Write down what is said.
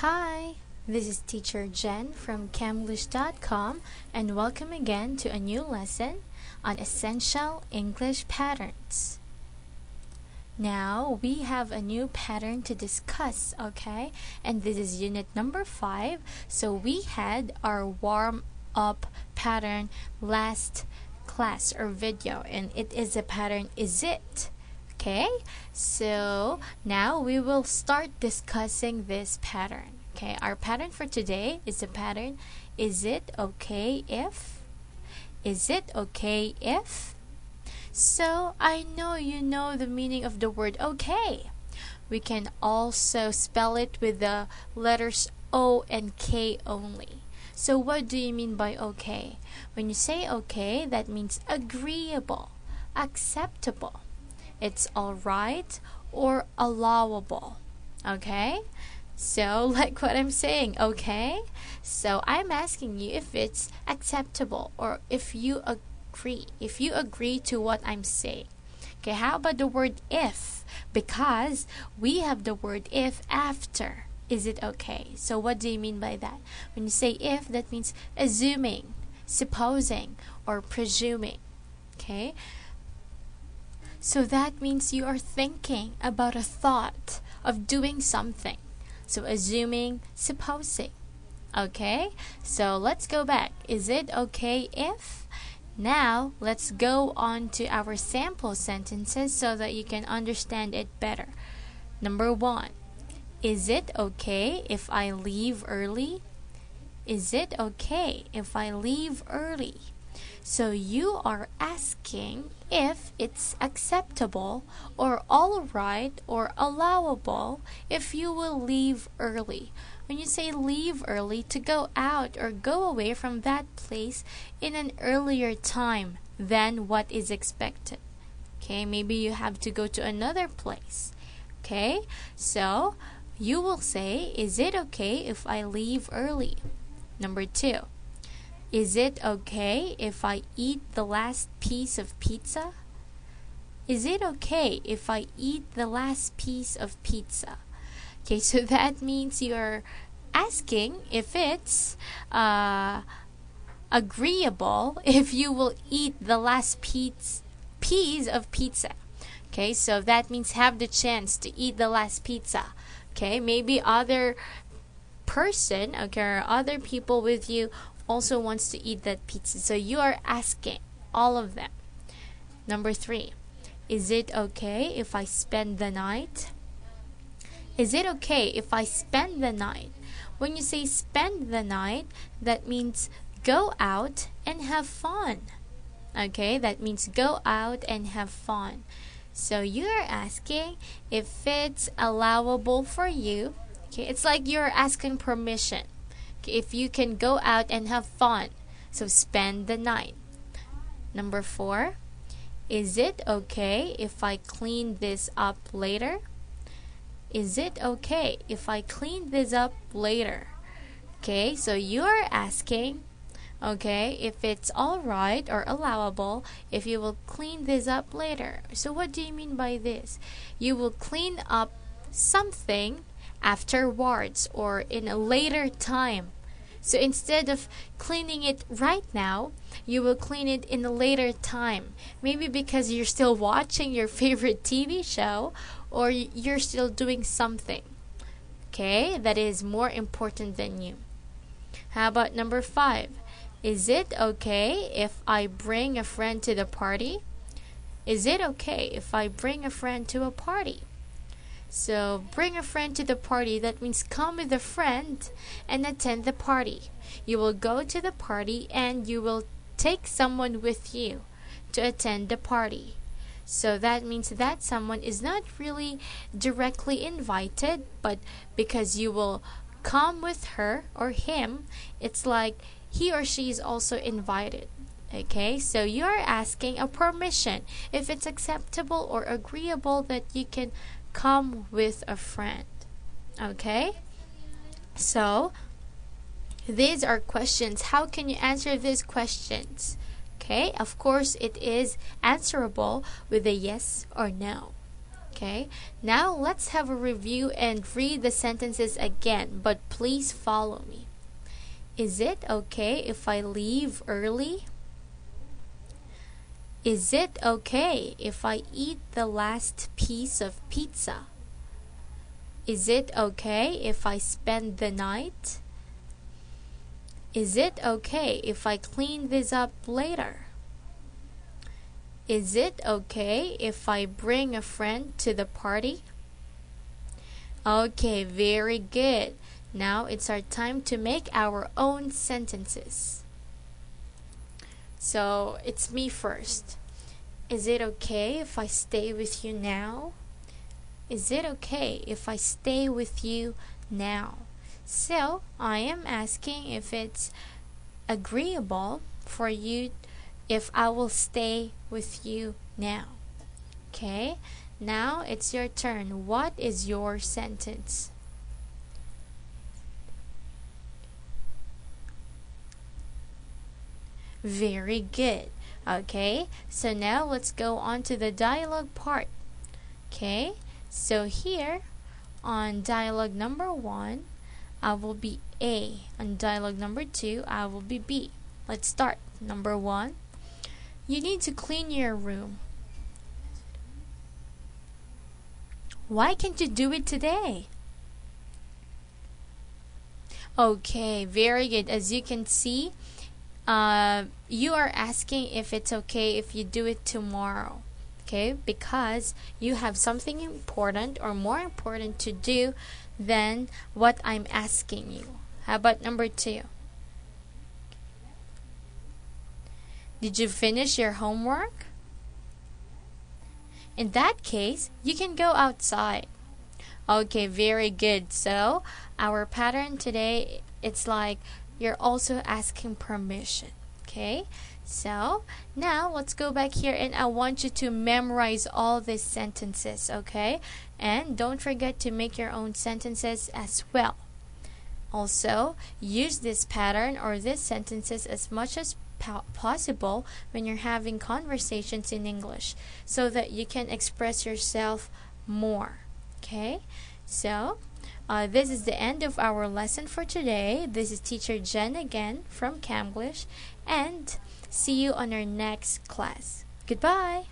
Hi, this is Teacher Jen from camlish.com and welcome again to a new lesson on essential English patterns. Now we have a new pattern to discuss, okay? And this is unit number 5. So we had our warm up pattern last class or video, and it is a pattern is it. Okay, so now we will start discussing this pattern. Okay, our pattern for today is the pattern is it okay if? Is it okay if? So I know you know the meaning of the word okay. We can also spell it with the letters O and K only. So what do you mean by okay? When you say okay, that means agreeable, acceptable. It's alright or allowable. Okay? So, like what I'm saying, okay? So, I'm asking you if it's acceptable or if you agree. If you agree to what I'm saying. Okay, how about the word if? Because we have the word if after. Is it okay? So, what do you mean by that? When you say if, that means assuming, supposing, or presuming. Okay? So that means you are thinking about a thought of doing something. So assuming, supposing. Okay? So let's go back. Is it okay if? Now let's go on to our sample sentences so that you can understand it better. Number 1. Is it okay if I leave early? Is it okay if I leave early? So you are asking if it's acceptable or alright or allowable if you will leave early. When you say leave early, to go out or go away from that place in an earlier time than what is expected. Okay, maybe you have to go to another place. Okay, so you will say, is it okay if I leave early? Number 2. Is it okay if I eat the last piece of pizza? Is it okay if I eat the last piece of pizza? Okay, so that means you're asking if it's agreeable if you will eat the last piece of pizza. Okay, so that means have the chance to eat the last pizza. Okay, maybe other person, okay, or other people with you also wants to eat that pizza. So you are asking all of them. Number 3. Is it okay if I spend the night? Is it okay if I spend the night? When you say spend the night, that means go out and have fun. Okay, that means go out and have fun. So you are asking if it's allowable for you. Okay, it's like you're asking permission. If you can go out and have fun. So spend the night. Number 4. Is it okay if I clean this up later? Is it okay if I clean this up later? Okay, so you're asking, okay, if it's alright or allowable if you will clean this up later. So what do you mean by this? You will clean up something afterwards or in a later time. So instead of cleaning it right now, you will clean it in a later time. Maybe because you're still watching your favorite TV show or you're still doing something, okay, that is more important than you. How about number 5? Is it okay if I bring a friend to the party? Is it okay if I bring a friend to a party? So bring a friend to the party, that means come with a friend and attend the party. You will go to the party and you will take someone with you to attend the party. So that means that someone is not really directly invited, but because you will come with her or him, it's like he or she is also invited. Okay, so you are asking a permission if it's acceptable or agreeable that you can come with a friend. Okay, so these are questions. How can you answer these questions? Okay, of course it is answerable with a yes or no. Okay, now let's have a review and read the sentences again, but please follow me. Is it okay if I leave early? Is it okay if I eat the last piece of pizza? Is it okay if I spend the night? Is it okay if I clean this up later? Is it okay if I bring a friend to the party? Okay, very good. Now it's our time to make our own sentences. So it's me first. Is it okay if I stay with you now? Is it okay if I stay with you now? So I am asking if it's agreeable for you if I will stay with you now. Okay, now it's your turn. What is your sentence? Very good. Okay, so now let's go on to the dialogue part. Okay, so here on dialogue number 1, I will be A. On dialogue number 2, I will be B. Let's start. Number 1. You need to clean your room. Why can't you do it today? Okay, very good. As you can see, you are asking if it's okay if you do it tomorrow. Okay, because you have something important or more important to do than what I'm asking you. How about number 2? Did you finish your homework? In that case, you can go outside. Okay, very good. So, our pattern today, it's like you're also asking permission. Okay? So, now let's go back here and I want you to memorize all these sentences, okay? And don't forget to make your own sentences as well. Also, use this pattern or these sentences as much as possible when you're having conversations in English so that you can express yourself more. Okay? So, this is the end of our lesson for today. This is Teacher Jen again from Camglish, and see you on our next class. Goodbye!